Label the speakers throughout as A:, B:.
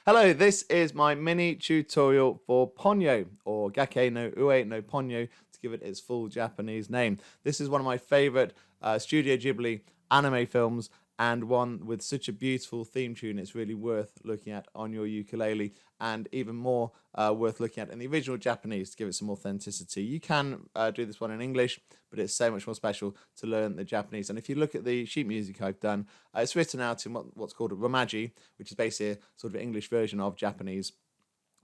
A: Hello, this is my mini tutorial for Ponyo, or Gake no Ue no Ponyo, to give it its full Japanese name. This is one of my favorite Studio Ghibli anime films, and one with such a beautiful theme tune. It's really worth looking at on your ukulele, and even more worth looking at in the original Japanese to give it some authenticity. You can do this one in English, but it's so much more special to learn the Japanese. And if you look at the sheet music I've done, it's written out in what's called a romaji, which is basically a sort of English version of Japanese.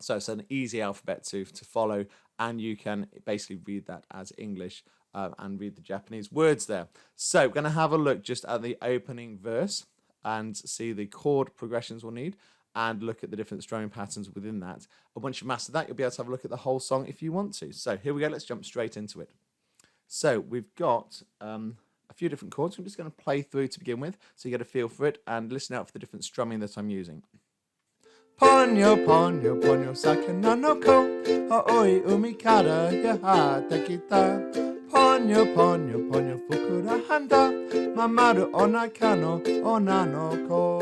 A: So it's an easy alphabet to follow, and you can basically read that as English and read the Japanese words there. So we're going to have a look just at the opening verse and see the chord progressions we'll need, and look at the different strumming patterns within that. And once you master that, you'll be able to have a look at the whole song if you want to. So here we go, let's jump straight into it. So we've got a few different chords. I'm just going to play through to begin with, so you get a feel for it, and listen out for the different strumming that I'm using. Ponyo, ponyo, ponyo, sakana no ko, aoi umi kara yahata kita. Ponyo, ponyo, ponyo, fukura handa, mamaru onaka no ona no ko.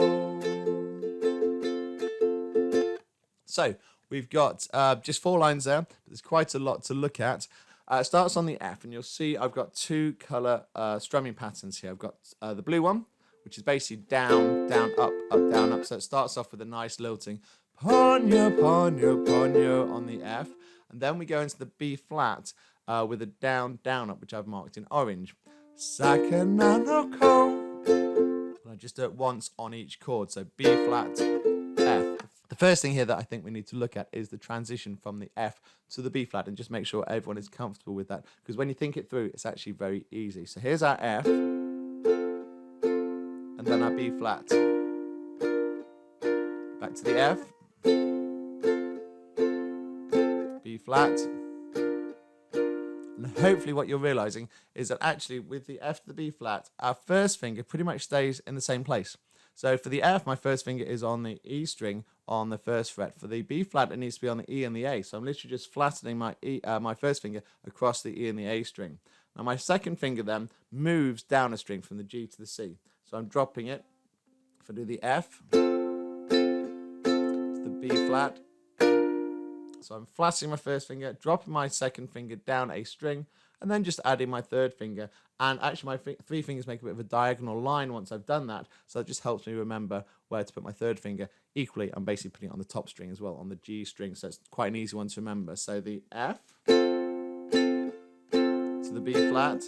A: So we've got just 4 lines there, but there's quite a lot to look at. It starts on the F, and you'll see I've got 2 colour strumming patterns here. I've got the blue one, which is basically down, down, up, up, down, up. So it starts off with a nice lilting ponyo, ponyo, ponyo on the F. And then we go into the B flat with a down, down, up, which I've marked in orange. Sakana no ko. And I just do it once on each chord. So B flat, F. The first thing here that I think we need to look at is the transition from the F to the B flat, and just make sure everyone is comfortable with that, because when you think it through, it's actually very easy. So here's our F, and then our B flat. Back to the F, B flat. And hopefully what you're realizing is that actually with the F to the B flat, our first finger pretty much stays in the same place. So for the F, my first finger is on the E string on the first fret. For the B flat, it needs to be on the E and the A. So I'm literally just flattening my first finger across the E and the A string. Now my second finger then moves down a string from the G to the C. So I'm dropping it. If I do the F to the B flat, so I'm flattening my first finger, dropping my second finger down a string, and then just adding my third finger. And actually my 3 fingers make a bit of a diagonal line once I've done that, so that just helps me remember where to put my third finger. Equally, I'm basically putting it on the top string as well, on the G string, so it's quite an easy one to remember. So the F to the B flat.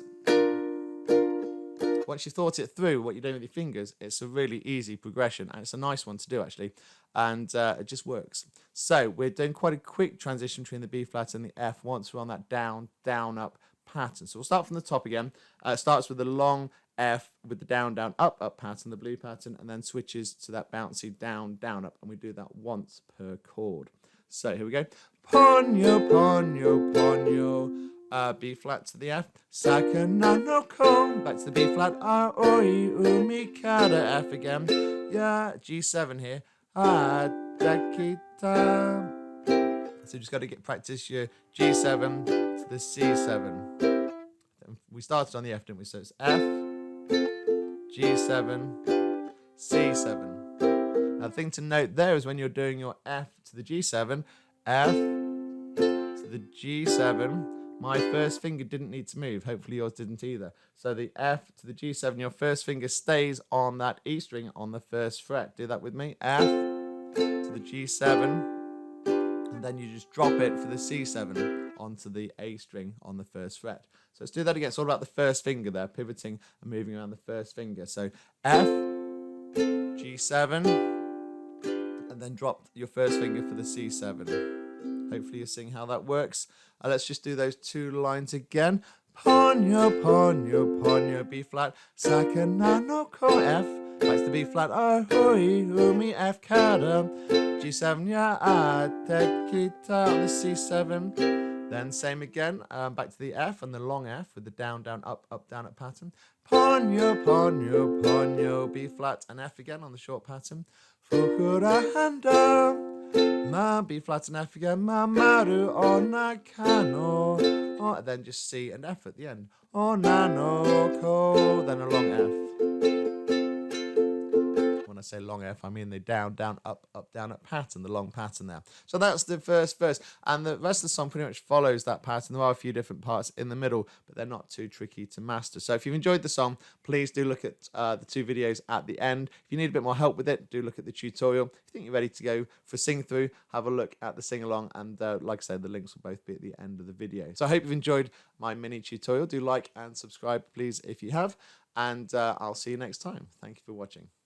A: Once you've thought it through, what you're doing with your fingers, it's a really easy progression, and it's a nice one to do actually, and it just works. So we're doing quite a quick transition between the B flat and the F once we're on that down, down, up pattern. So we'll start from the top again. It starts with the long F with the down, down, up, up pattern, the blue pattern, and then switches to that bouncy down, down, up, and we do that once per chord. So here we go. Ponyo, ponyo, ponyo. B flat to the F, sakana no ko. Back to the B flat, aoi umi kara, F again. Yeah, G7 here. Adakita. So you just got to practice your G7 to the C7. We started on the F, didn't we? So it's F, G7, C7. Now the thing to note there is when you're doing your F to the G7, F to the G7, my first finger didn't need to move. Hopefully yours didn't either. So the F to the G7, your first finger stays on that E string on the first fret. Do that with me. F to the G7, and then you just drop it for the C7 onto the A string on the first fret. So let's do that again. It's all about the first finger there, pivoting and moving around the first finger. So F, G7, and then drop your first finger for the C7. Hopefully you're seeing how that works. Let's just do those 2 lines again. Ponyo, ponyo, ponyo, B flat, sakana no ko, F. Back to the B flat, ahoi umi, F kara. G7, ya atekita on the C7. Then same again, back to the F and the long F with the down, down, up, up, down, up pattern. Ponyo, ponyo, ponyo, B flat and F again on the short pattern. Fukura handa. Ma, B flat and F again, mamaru onakano. Oh, and then just C and F at the end. Onano ko, then a long F. When I say long F, I mean the down, down, up, down, up pattern, the long pattern there. So that's the first verse, and the rest of the song pretty much follows that pattern. There are a few different parts in the middle, but they're not too tricky to master. So if you've enjoyed the song, please do look at the 2 videos at the end. If you need a bit more help with it, do look at the tutorial. If you think you're ready to go for sing through, have a look at the sing along, and like I said, the links will both be at the end of the video. So I hope you've enjoyed my mini tutorial. Do like and subscribe, please, if you have, and I'll see you next time. Thank you for watching.